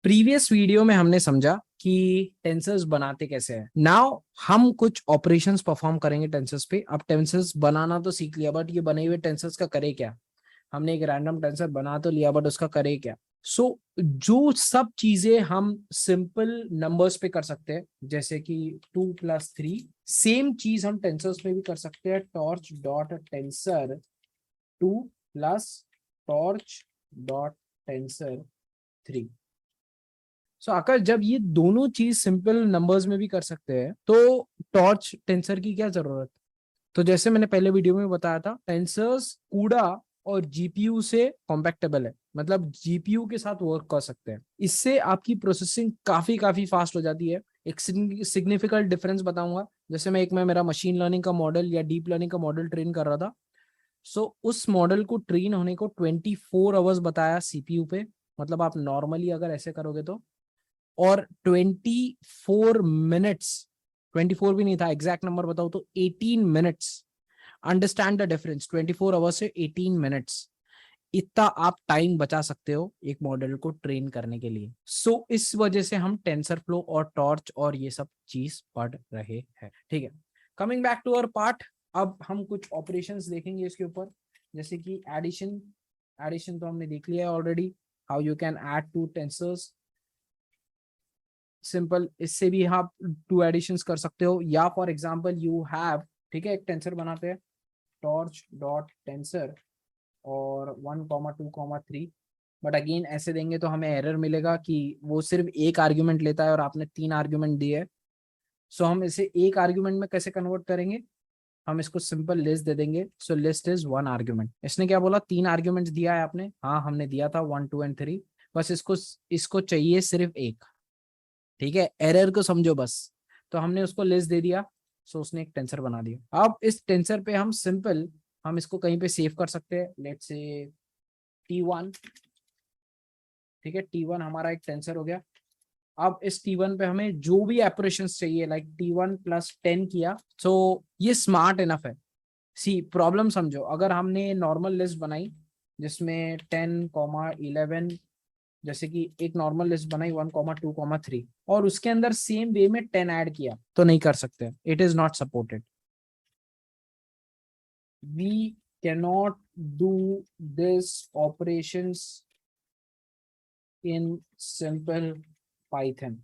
Previous video में हमने समझा कि टेंसर्स बनाते कैसे हैं। नाउ हम कुछ ऑपरेशंस परफॉर्म करेंगे टेंसर्स पे। अब टेंसर्स बनाना तो सीख लिया, बट ये बने हुए टेंसर्स का करे क्या। हमने एक रैंडम टेंसर बना तो लिया, बट उसका करे क्या। जो सब चीजें हम सिंपल नंबर्स पे कर सकते हैं, जैसे कि 2+3, सेम चीज हम टेंसर्स में भी कर सकते हैं। Torch dot tensor 2 plus torch dot tensor 3। अगर जब ये दोनों चीज सिंपल नंबर्स में भी कर सकते हैं तो टॉर्च टेंसर की क्या जरूरत। तो जैसे मैंने पहले वीडियो में बताया था, टेंसर्स कूड़ा और जीपीयू से कॉम्पैक्टेबल है, मतलब जीपीयू के साथ वर्क कर सकते हैं। इससे आपकी प्रोसेसिंग काफी काफी फास्ट हो जाती है। एक सिग्निफिकेंट डिफरेंस बताऊंगा। जैसे मैं मेरा मशीन लर्निंग का मॉडल या डीप लर्निंग का मॉडल ट्रेन कर रहा था। उस मॉडल को ट्रेन होने को 24 आवर्स बताया सीपीयू पे। मतलब आप नॉर्मली अगर ऐसे करोगे तो, और 24 मिनट्स, 24 भी नहीं था, एग्जैक्ट नंबर बताओ तो 18 minutes. Understand the difference, 24 hours से 18 मिनट्स। इतना आप टाइम बचा सकते हो एक मॉडल को ट्रेन करने के लिए। इस वजह से हम टेंसर फ्लो और टॉर्च और ये सब चीज पढ़ रहे हैं। ठीक है, coming back to our part. अब हम कुछ ऑपरेशंस देखेंगे इसके ऊपर, जैसे कि एडिशन। एडिशन तो हमने देख लिया है already, how you can add two tensors. Simple, इससे भी आप 2 एडिशंस कर सकते हो, या फॉर एग्जांपल यू हैव, ठीक है, एक टेंसर बनाते हैं, टॉर्च डॉट टेंसर और 1, 2, 3। बट अगेन ऐसे देंगे तो हमें एरर मिलेगा कि वो सिर्फ एक आर्ग्यूमेंट लेता है और आपने 3 आर्ग्यूमेंट दिए है। हम इसे एक आर्ग्यूमेंट में कैसे कन्वर्ट करेंगे, हम इसको सिंपल लिस्ट दे देंगे। List is 1 argument. इसने क्या बोला, 3 आर्ग्यूमेंट दिया है आपने, हाँ हमने दिया था 1, 2 एंड 3। बस इसको इसको चाहिए सिर्फ एक। ठीक है, एरर को समझो बस। तो हमने उसको लिस्ट दे दिया, उसने एक टेंसर बना दिया। अब इस टेंसर पे हम सिंपल, हम इसको कहीं पे सेव कर सकते हैं, लेट्स से T1। ठीक है, T1 हमारा एक टेंसर हो गया। अब इस T1 पे हमें जो भी ऑपरेशंस चाहिए, लाइक T1+10 किया, ये स्मार्ट इनफ है। प्रॉब्लम समझो, अगर हमने नॉर्मल लिस्ट बनाई जिसमें 10, 11, जैसे कि एक नॉर्मल लिस्ट बनाई 1, 2, 3, और उसके अंदर सेम वे में 10 ऐड किया, तो नहीं कर सकते, it is not supported. We cannot do this operations in simple Python.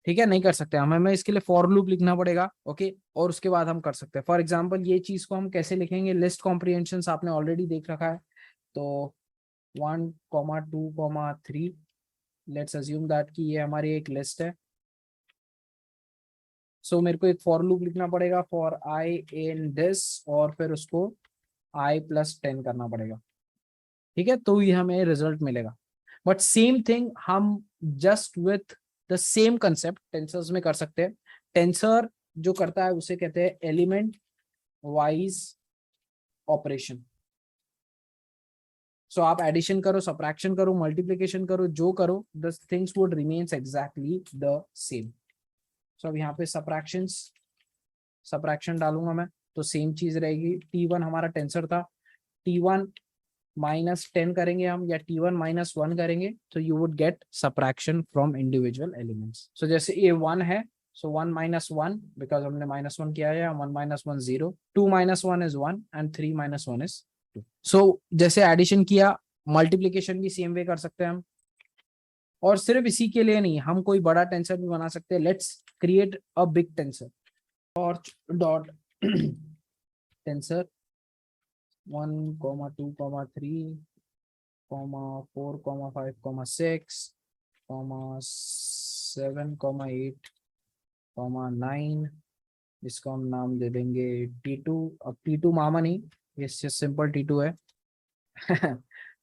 ठीक है, नहीं कर सकते हमें इसके लिए फॉर लूप लिखना पड़ेगा। ओके, और उसके बाद हम कर सकते हैं। फॉर एग्जांपल ये चीज को हम कैसे लिखेंगे, लिस्ट कॉम्प्रिहेंशन आपने ऑलरेडी देख रखा है। तो 1, 2, 3, लेट्स अज्यूम दैट कि ये हमारी एक लिस्ट है। मेरे को एक फॉर लूप लिखना पड़ेगा, फॉर आई इन दिस, और फिर उसको i+10 करना पड़ेगा। ठीक है, तो ये हमें रिजल्ट मिलेगा। बट सेम थिंग हम just with the same concept tensors में कर सकते हैं। टेंसर जो करता है उसे कहते हैं एलिमेंट वाइज ऑपरेशन। आप एडिशन करो, सब्ट्रैक्शन करो, मल्टीप्लिकेशन करो, जो करो, the things would remains exactly the same. अब यहाँ पे सब्ट्रैक्शन डालूंगा मैं, तो सेम चीज रहेगी। T1 हमारा टेंसर था, T1-10 करेंगे हम, या T1-1 करेंगे, तो you would get subtraction from individual elements. जैसे ये 1 है, 1-1, बिकॉज हमने -1 किया है, 1-1 0, 2-1 इज 1 एंड 3-1 इज 2। जैसे एडिशन किया, मल्टीप्लीकेशन भी सेम वे कर सकते हैं हम। और सिर्फ इसी के लिए नहीं, हम कोई बड़ा टेंसर भी बना सकते हैं। Let's create a big tensor. Torch dot tensor 1, 2, 3, 4, 5, 6, 7, 8, 9। इसको हम नाम दे देंगे T2। अब T2 मामा नहीं, ये सिंपल T2 है।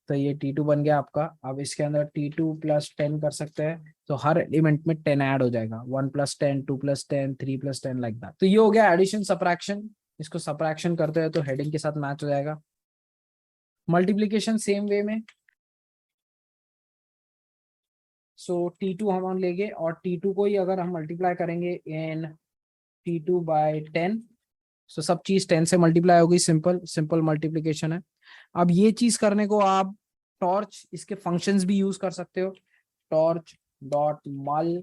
तो ये T2 बन गया आपका। अब इसके अंदर T2+10 कर सकते हैं, तो हर एलिमेंट में 10 ऐड हो जाएगा। 1+10, 2+10, 3+10, लाइक दैट। तो ये हो गया एडिशन सब्ट्रैक्शन। इसको सब्ट्रैक्शन करते हैं तो हेडिंग के साथ मैच हो जाएगा। मल्टीप्लीकेशन सेम वे में, T2 हम लेंगे, और T2 को ही अगर हम मल्टीप्लाई करेंगे इन T2/10, सब चीज 10 से मल्टीप्लाई होगी। सिंपल सिंपल मल्टीप्लीकेशन है। अब ये चीज करने को आप टॉर्च, इसके फंक्शंस भी यूज कर सकते हो। टॉर्च डॉट मल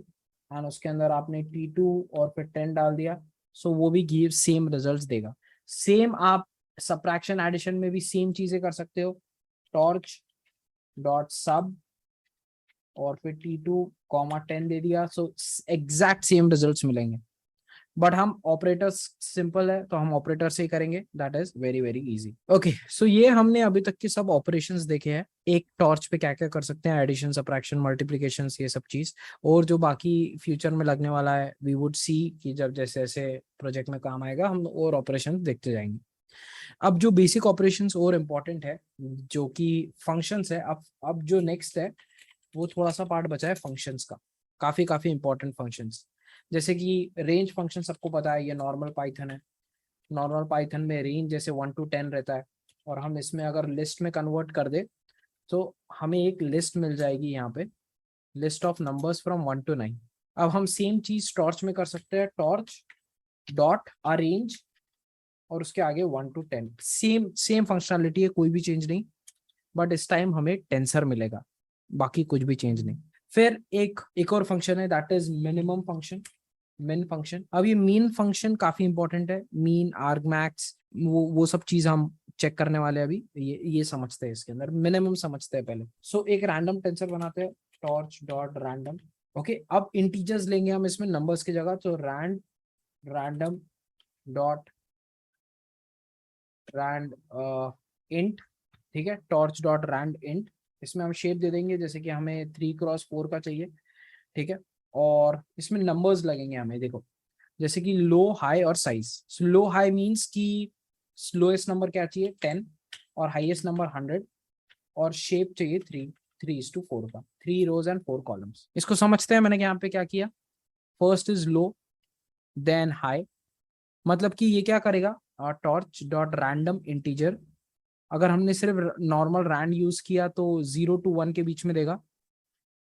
एंड उसके अंदर आपने T2 और फिर 10 डाल दिया, सो वो भी गिव सेम रिजल्ट्स देगा। सेम आप सबट्रैक्शन एडिशन में भी सेम चीजें कर सकते हो, टॉर्च डॉट सब और फिर T2 कॉमा 10 दे दिया, सो एग्जैक्ट सेम रिजल्ट्स मिलेंगे। बट हम ऑपरेटर्स सिंपल है तो हम ऑपरेटर से ही करेंगे, that is very very easy. Okay, so ये हमने अभी तक के सब ऑपरेशंस देखे हैं, एक टॉर्च पे क्या क्या कर सकते हैं, एडिशन सबट्रैक्शन मल्टीप्लिकेशन ये सब चीज। और जो बाकी फ्यूचर में लगने वाला है वी वुड सी कि जब जैसे जैसे प्रोजेक्ट में काम आएगा हम और ऑपरेशन देखते जाएंगे। अब जो बेसिक ऑपरेशंस और इम्पोर्टेंट है जो कि फंक्शंस है, अब जो नेक्स्ट है वो थोड़ा सा पार्ट बचा है फंक्शंस का, काफी काफी इंपॉर्टेंट फंक्शंस। जैसे कि रेंज फंक्शन सबको पता है, ये नॉर्मल पाइथन है। नॉर्मल पाइथन में रेंज जैसे 1 to 10 रहता है, और हम इसमें अगर लिस्ट में कन्वर्ट कर दे तो हमें एक लिस्ट मिल जाएगी यहाँ पे, list of numbers from 1 to 9। अब हम सेम चीज टॉर्च में कर सकते हैं, टॉर्च डॉट अरेंज और उसके आगे 1 to 10, सेम सेम फंक्शनलिटी है, कोई भी चेंज नहीं, बट इस टाइम हमें टेंसर मिलेगा, बाकी कुछ भी चेंज नहीं। फिर एक और फंक्शन है दैट इज मिनिमम फंक्शन, मिन फंक्शन। अब ये मीन फंक्शन काफी इंपॉर्टेंट है, मीन आर्गमैक्स वो सब चीज हम चेक करने वाले हैं अभी, ये समझते हैं, इसके अंदर मिनिमम समझते हैं पहले। सो एक रैंडम टेंसर बनाते हैं, टॉर्च डॉट रैंडम। ओके, अब इंटीजर्स लेंगे हम इसमें नंबर्स की जगह, तो रैंडम डॉट रैंड इंट, ठीक है, टॉर्च डॉट रैंड इंट। इसमें हम शेप दे देंगे जैसे कि हमें 3x4 का चाहिए, ठीक है। और इसमें नंबर्स लगेंगे हमें, देखो जैसे कि लो हाई और साइज। लो हाई मीन्स कि स्लोएस्ट नंबर क्या चाहिए 10 और हाईएस्ट नंबर 100, और शेप चाहिए 3:4 का, 3 rows and 4 columns। इसको समझते हैं मैंने यहाँ पे क्या किया, first is low then high, मतलब कि ये क्या करेगा, टॉर्च डॉट रैंडम इंटीजर। अगर हमने सिर्फ नॉर्मल रैंड यूज किया तो 0 to 1 के बीच में देगा,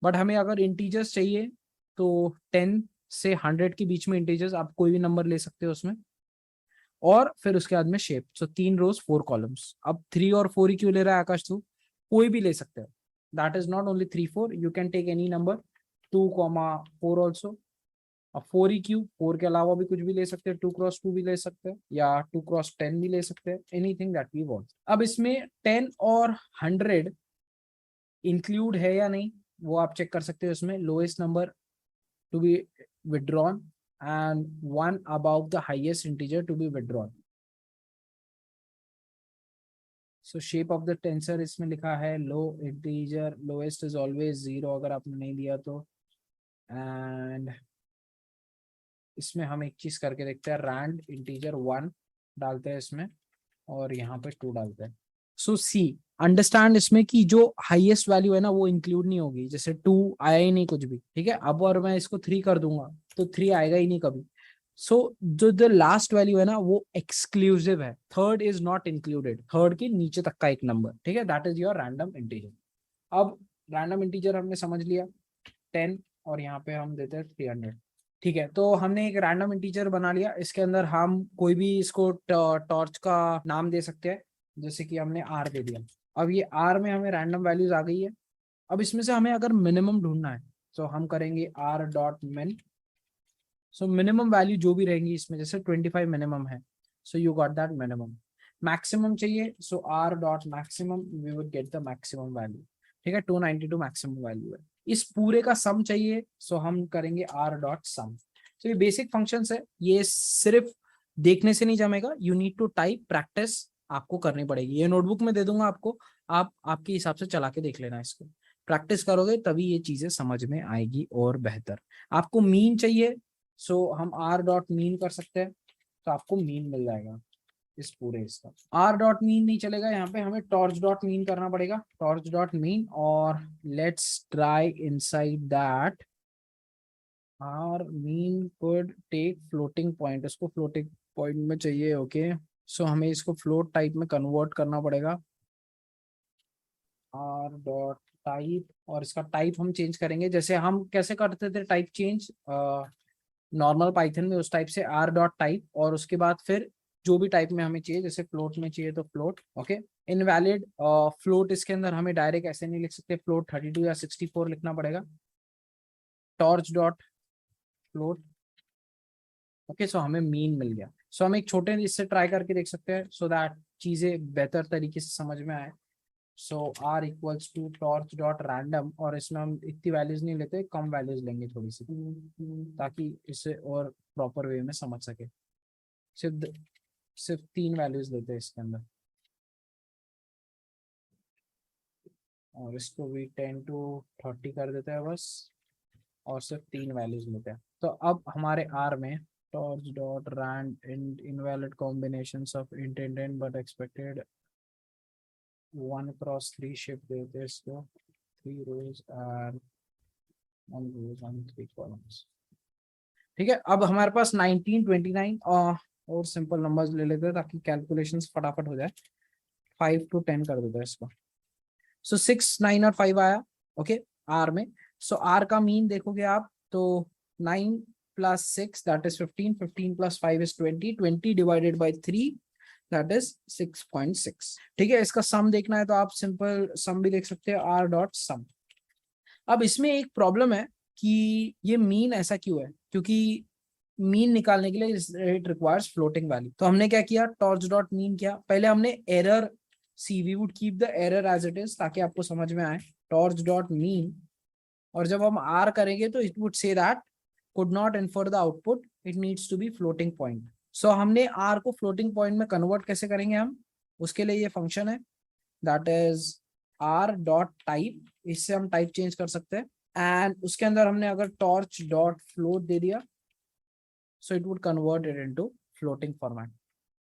बट हमें अगर इंटीजर्स चाहिए तो 10 से 100 के बीच में इंटीजर्स, आप कोई भी नंबर ले सकते हो उसमें, और फिर उसके बाद में शेप, सो 3 rows 4 columns। अब 3 और 4 ही क्यों ले रहा है आकाश, तू कोई भी ले सकते हो, that is not only 3 4, you can take any number 2 4 also. अब 4 ही क्यों, 4 के अलावा भी कुछ भी ले सकते हैं, 2x2 भी ले सकते हैं या 2x10 भी ले सकते हैं, एनीथिंग दैट वी वांट। अब इसमें 10 और 100 इंक्लूड है या नहीं वो आप चेक कर सकते हो, इसमें lowest number to be withdrawn and one above the highest integer to be withdrawn। So shape of the tensor इसमें लिखा है लो इंटीजर, लोएस्ट इज ऑलवेज 0 अगर आपने नहीं दिया तो। एंड इसमें हम एक चीज करके देखते हैं, रैंड इंटीजर 1 डालते हैं इसमें और यहाँ पे 2 डालते हैं। सो सी अंडरस्टैंड इसमें कि जो हाईएस्ट वैल्यू है ना वो इंक्लूड नहीं होगी, जैसे 2 आया ही नहीं कुछ भी, ठीक है। अब और मैं इसको 3 कर दूंगा तो 3 आएगा ही नहीं कभी। सो जो द लास्ट वैल्यू है ना वो एक्सक्लूसिव है, third is not included, third के नीचे तक का एक नंबर, ठीक है, that is your random integer. अब रैंडम इंटीजर हमने समझ लिया 10 और यहाँ पे हम देते हैं 300, ठीक है। तो हमने एक रैंडम इंटीजर बना लिया, इसके अंदर हम कोई भी इसको टॉर्च का नाम दे सकते हैं, जैसे कि हमने आर दे दिया। अब ये आर में हमें रैंडम वैल्यूज आ गई है। अब इसमें से हमें अगर मिनिमम ढूंढना है तो हम करेंगे आर डॉट मिन। सो मिनिमम वैल्यू जो भी रहेंगी इसमें, जैसे 25 मिनिमम है, so you got that minimum. Maximum चाहिए, so R dot maximum, we would get the maximum value, ठीक है, 292 मैक्सिमम वैल्यू है। इस पूरे का सम चाहिए, सो हम करेंगे आर डॉट सम। तो ये बेसिक फंक्शंस है, ये सिर्फ देखने से नहीं जमेगा, you need to type, practice आपको करनी पड़ेगी। ये नोटबुक में दे दूंगा आपको, आप आपके हिसाब से चला के देख लेना, इसको प्रैक्टिस करोगे तभी ये चीजें समझ में आएगी और बेहतर। आपको मीन चाहिए, सो हम आर डॉट मीन कर सकते हैं, तो आपको मीन मिल जाएगा इस पूरे इसका। आर डॉट मीन नहीं चलेगा, यहाँ पे हमें टॉर्च डॉट मीन करना पड़ेगा, टॉर्च डॉट मीन। और let's try inside that R mean could take floating point, इसको फ्लोटिंग पॉइंट में चाहिए, ओके। सो हमें इसको फ्लोट टाइप में कन्वर्ट करना पड़ेगा, आर डॉट टाइप, और इसका टाइप हम चेंज करेंगे, जैसे हम कैसे करते थे टाइप चेंज नॉर्मल पाइथन में, उस टाइप से आर डॉट टाइप, और उसके बाद फिर जो भी टाइप में हमें चाहिए, जैसे फ्लोट में चाहिए तो फ्लोट, ओके। इनवैलिड फ्लोट इसके अंदर हमें डायरेक्ट ऐसे नहीं लिख सकते, फ्लोट 32 या 64 लिखना पड़ेगा, टॉर्च डॉट फ्लोट। ओके, सो हमें मीन मिल गया। सो हम एक छोटे इससे ट्राई करके देख सकते हैं सो दैट चीजें बेहतर तरीके से समझ में आए। So R equals to torch dot random, और इसमें हम इतनी वैल्यूज नहीं लेते, कम वैल्यूज लेंगे थोड़ी सी, ताकि इसे और प्रॉपर वे में समझ सके। सिर्फ 3 वैल्यूज लेते हैं इसके अंदर, और इसको भी 10 to 30 कर देते हैं बस, और सिर्फ 3 वैल्यूज लेते हैं। तो अब हमारे आर में torch dot rand invalid combinations of intended but expected 1 cross 3 shift देते हैं इसको, 3 rows and 1 rows and 3 columns। ठीक है, अब हमारे पास 19, 29 और सिंपल नंबर्स ले लेते हैं ताकि कैलकुलेशंस फटाफट हो जाए। 5 to 10 कर देते हैं इसको। सो 6, 9 और 5 आया। ओके, आर में। सो आर का मीन देखोगे आप तो 9 plus 6 that is 15, 15 plus 5 is 20, 20 divided by 3 that is 6.6। ठीक है, इसका सम देखना है तो आप सिंपल सम भी देख सकते हैं, आर डॉट सम। अब इसमें एक प्रॉब्लम है कि ये मीन ऐसा क्यों है, क्योंकि मीन निकालने के लिए इट रिक्वायर्स फ्लोटिंग वैल्यू। तो हमने क्या किया, टॉर्च डॉट मीन किया। पहले हमने एरर सी, we would keep the error as it is ताकि आपको समझ में आए, टॉर्च डॉट मीन। और जब हम आर करेंगे तो it would say that could not infer the output, it needs to be floating point। so हमने r को floating point में कन्वर्ट कैसे करेंगे हम, उसके लिए ये फंक्शन है that is r dot type, इससे हम टाइप चेंज कर सकते हैं। एंड उसके अंदर हमने अगर torch dot float दे दिया so it would convert it into floating format।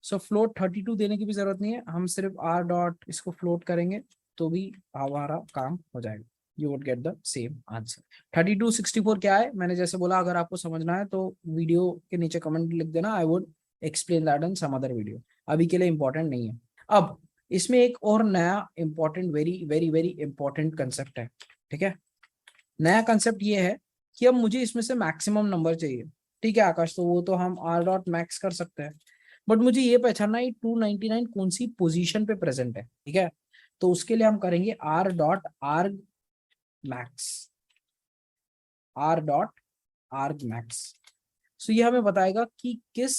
so float 32 देने की भी जरूरत नहीं है, हम सिर्फ r dot इसको float करेंगे तो भी हमारा काम हो जाएगा। You would get the same answer। 32, 64 क्या है, मैंने जैसे बोला, अगर आपको समझना है तो वीडियो के नीचे कमेंट लिख देना, I would explain that in some other video, अभी के लिए इंपॉर्टेंट नहीं है। अब इसमें एक और नया important, very very very important concept है। ठीक है, नया कंसेप्ट ये है कि अब मुझे इसमें से मैक्सिमम नंबर चाहिए। ठीक है आकाश, तो वो तो हम आर डॉट मैक्स कर सकते हैं, बट मुझे ये पहचानना है 299 कौन सी पोजीशन पे प्रेजेंट है। ठीक है, तो उसके लिए हम करेंगे R dot arg max, R dot arg max. So ये हमें बताएगा कि किस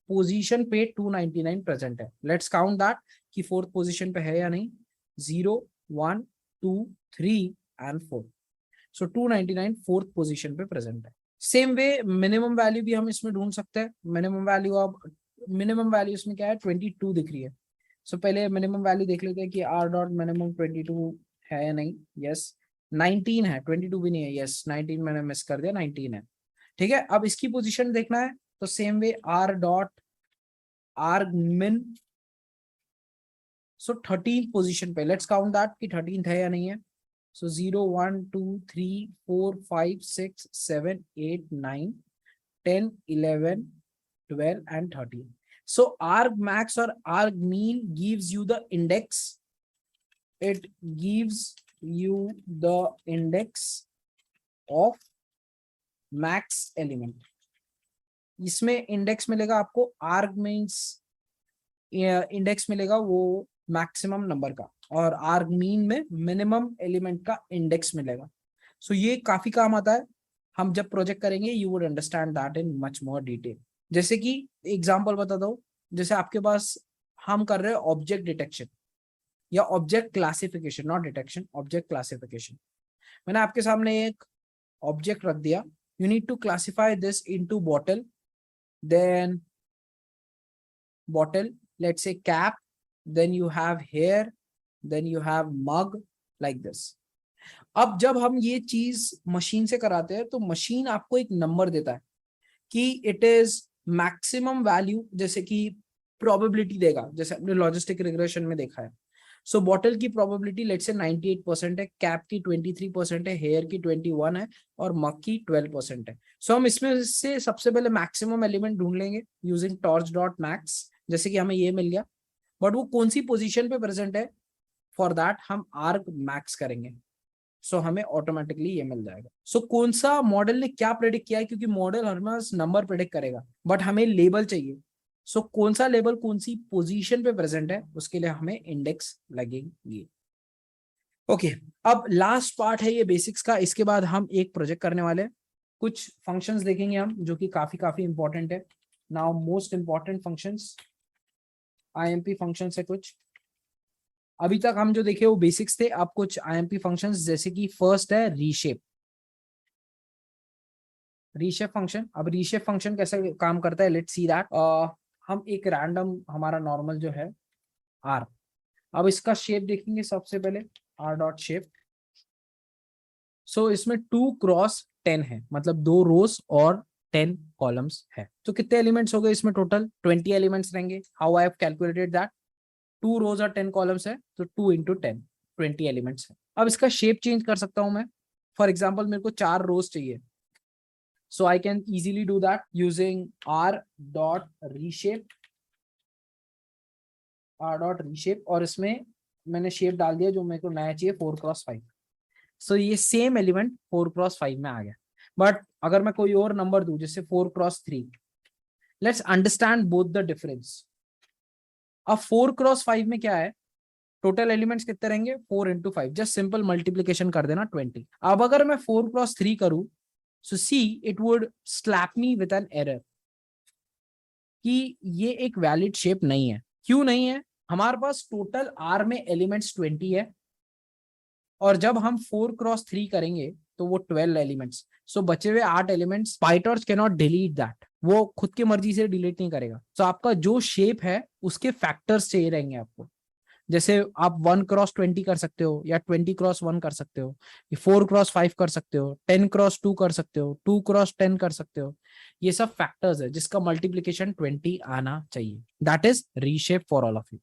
पोजीशन पे 299 प्रेजेंट है। लेट्स काउंट दैट कि 4th पोजीशन पे है या नहीं। 0, 1, 2, 3 एंड 4। सो 299 4th पोजीशन पे प्रेजेंट है। सेम वे मिनिमम वैल्यू भी हम इसमें ढूंढ सकते हैं। मिनिमम वैल्यू, अब मिनिमम वैल्यू इसमें क्या है, 22 दिख रही है। सो पहले मिनिमम वैल्यू देख लेते हैं कि आर डॉट मिनिमम 22 है या नहीं। यस, 19 है, 22 भी नहीं है। यस, 19 मैंने मिस कर दिया, 19 है। ठीक है, अब इसकी पोजीशन देखना है तो सेम वे आर डॉट आर्ग मिन। सो 13th पोजीशन पे लेट्स काउंट दैट कि 13th है या नहीं है। सो 0, 1, 2, 3, 4, 5, 6, 7, 8, 9, 10, 11, 12 and 13। so arg max or arg mean gives you the index, it gives you the index of max element। इसमें इंडेक्स मिलेगा आपको, आर्ग मीन्स इंडेक्स मिलेगा वो मैक्सिमम नंबर का, और आर्ग मीन में मिनिमम एलिमेंट का इंडेक्स मिलेगा। सो ये काफी काम आता है, हम जब प्रोजेक्ट करेंगे you would understand that in much more detail. जैसे कि एग्जांपल बता दो, जैसे आपके पास हम कर रहे हैं ऑब्जेक्ट डिटेक्शन या object classification, not detection, object classification. मैंने आपके सामने एक ऑब्जेक्ट रख दिया, you need to classify this into bottle, then bottle, let's say cap, then you have hair, then you have mug, like this। अब जब हम ये चीज मशीन से कराते हैं तो मशीन आपको एक नंबर देता है कि इट इज मैक्सिमम वैल्यू, जैसे कि प्रोबेबिलिटी देगा, जैसे अपने लॉजिस्टिक रिग्रेशन में देखा है। सो बॉटल की प्रोबेबिलिटी लेट्स से 98% है, कैप की 23% है, हेयर की 21 है और मग की 12% है। सो हम इसमें से सबसे पहले मैक्सिमम एलिमेंट ढूंढ लेंगे यूजिंग टॉर्च डॉट मैक्स। जैसे कि हमें ये मिल गया, बट वो कौन सी पोजीशन पे प्रेजेंट है, फॉर दैट हम आर्ग मैक्स करेंगे। सो हमें ऑटोमेटिकली ये मिल जाएगा। सो कौन सा मॉडल ने क्या प्रेडिक्ट किया है, क्योंकि मॉडल हमें नंबर प्रेडिक्ट करेगा, बट हमें लेबल चाहिए। सो कौन सा लेबल कौन सी पोजीशन पे प्रेजेंट है, उसके लिए हमें इंडेक्स लगेंगे। ओके, अब लास्ट पार्ट है ये बेसिक्स का, इसके बाद हम एक प्रोजेक्ट करने वाले हैं। कुछ फंक्शंस देखेंगे हम जो कि काफी इंपॉर्टेंट है। Now most important functions, IMP functions है कुछ। अभी तक हम जो देखे वो बेसिक्स थे, अब कुछ आईएमपी फंक्शंस, जैसे कि फर्स्ट है रीशेप। रीशेप फंक्शन, अब रीशेप फंक्शन कैसे काम करता है, लेट्स सी दैट। हम एक रैंडम, हमारा नॉर्मल जो है आर, अब इसका शेप देखेंगे सबसे पहले, आर डॉट शेप। सो इसमें 2x10 है, मतलब 2 रोज और 10 कॉलम्स है। तो कितने एलिमेंट्स हो गए इसमें, टोटल 20 एलिमेंट्स रहेंगे। How I have calculated that, 2 रोज और 10 कॉलम्स है, तो 2 इंटू 10, 20 एलिमेंट्स है। अब इसका शेप चेंज कर सकता हूं मैं। फॉर एग्जाम्पल मेरे को 4 रोज चाहिए, so I can easily do that using r.reshape, और इसमें मैंने शेप डाल दिया जो मेरे को नया चाहिए, 4x5। सो ये सेम एलिमेंट 4x5 में आ गया। बट अगर मैं कोई और नंबर दूं, जैसे 4x3, let's understand both the difference. अब 4x5 में क्या है, टोटल एलिमेंट्स कितने रहेंगे, 4 इंटू 5, जस्ट सिंपल मल्टीप्लीकेशन कर देना 20। अब अगर मैं 4x3 करूं, so see it would slap me with an error कि ये एक वैलिड शेप नहीं है। क्यों नहीं है, हमारे पास टोटल आर में एलिमेंट्स 20 है, और जब हम 4x3 करेंगे तो वो 12 एलिमेंट्स, सो बचे हुए 8 elements, PyTorch can not delete that, वो खुद की मर्जी से डिलीट नहीं करेगा। तो आपका जो शेप है उसके फैक्टर्स चाहिए रहेंगे आपको। जैसे आप 1x20 कर सकते हो, या 20x1 कर सकते हो, 4x5 कर सकते हो, 10x2 कर सकते हो, 2x10 कर सकते हो। ये सब फैक्टर्स है जिसका मल्टीप्लीकेशन 20 आना चाहिए। That is reshape for all of you.